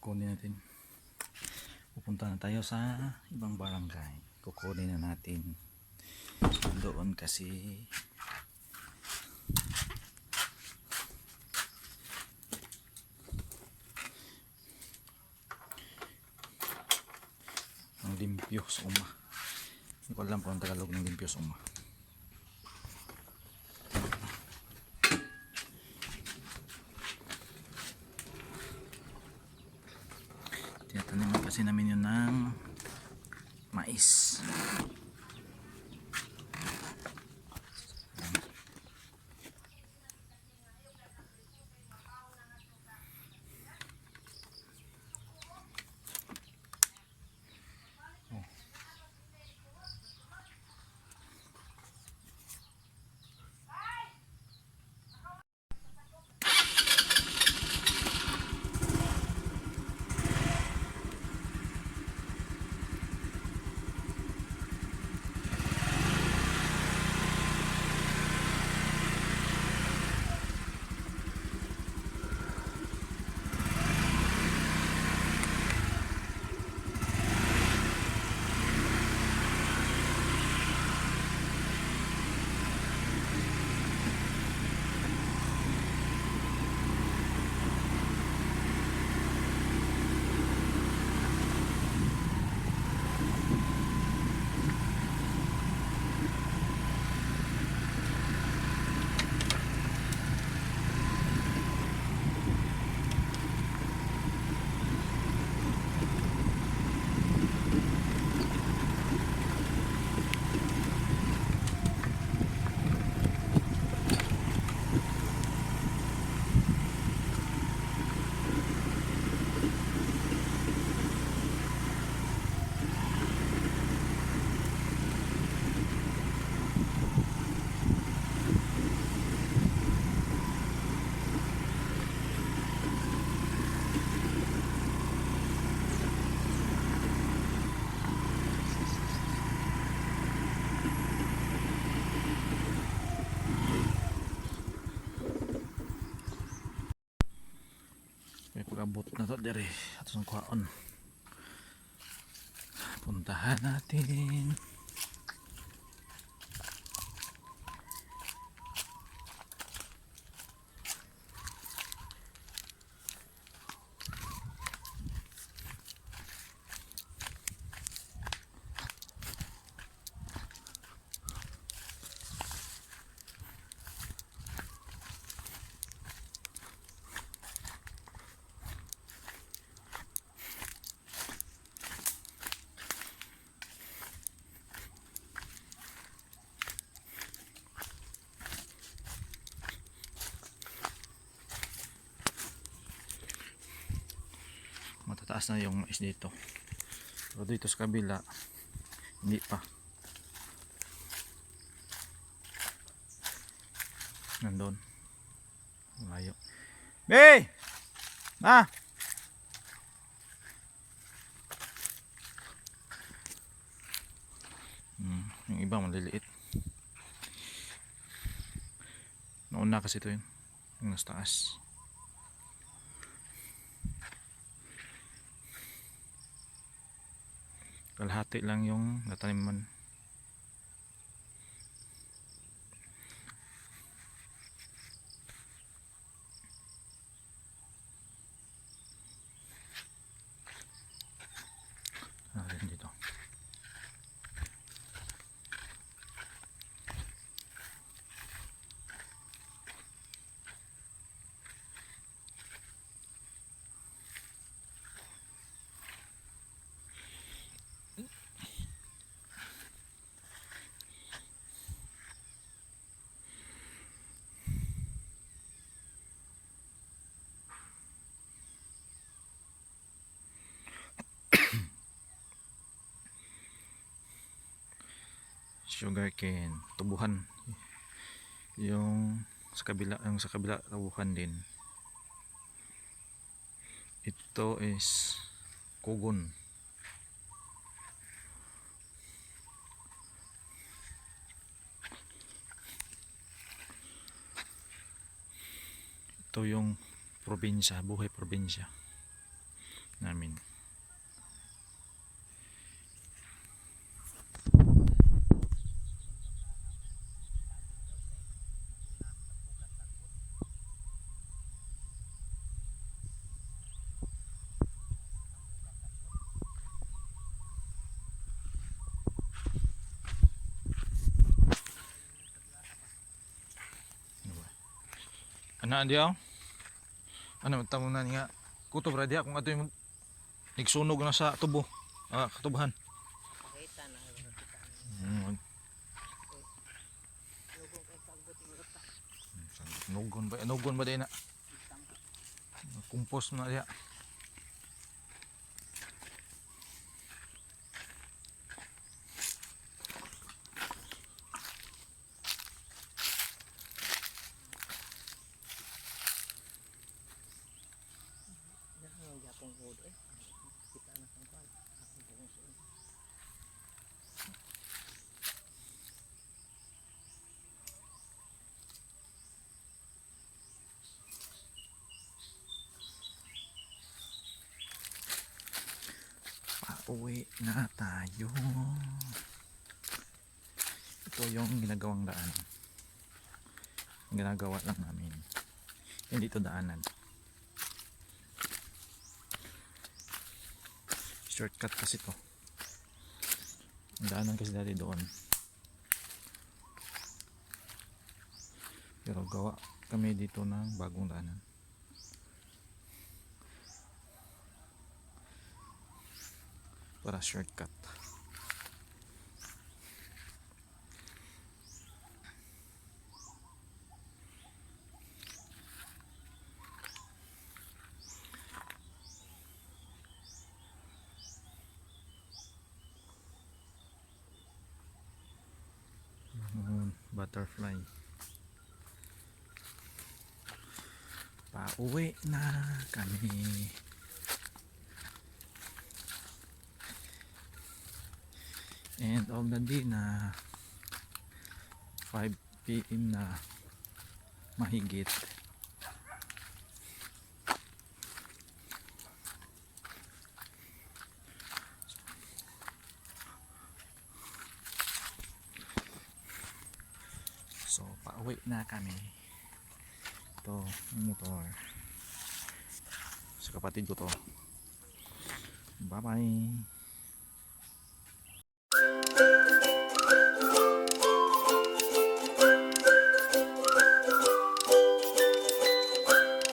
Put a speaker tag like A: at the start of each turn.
A: kukunin natin. Pupunta na tayo sa ibang barangay. Kukunin na natin doon kasi ang limpyo suma. Hindi ko alam kung ang Tagalog ng limpyo suma. Tinataniman kasi namin yun ng mais. May pag-abot na to dire ato ng kuhaon. Puntahan natin. Matataas na yung mais dito, pero dito sa kabila hindi pa. Nandun malayo. Bey! Ma! Yung iba maliliit. Nauna kasi ito yun, yung nasa taas. Kalahati lang yung nataniman. Dito. Sugarcane, tubuhan. Yung sa kabila tubuhan din. Ito is kugon. Ito yung probinsya, buhay probinsya. namin. Ana dia. Ano tamo na nga kutob ra dia kung ato yung nigsunog na sa tubo. Katubahan.
B: Pakita na kita
A: Mm.
B: lugong kay pagbot mo ta.
A: Nugon ba din na? Kumpos na dia.
B: Dahan ang yapong hud kita na kung kan. Akong bungso.
A: Pauwi na tayo. Ito yung ginagawang daan. Ginagawa lang namin. Hindi ito daanan. Shortcut kasi to. Ang daanan kasi dati doon. Pero gawa kami dito ng bagong daanan. Para shortcut. Butterfly. Pauwi na kami. End of the day na 5 PM na mahigit. So pauwi na kami. Ito ang motor sa kapatid ko to. Bye bye.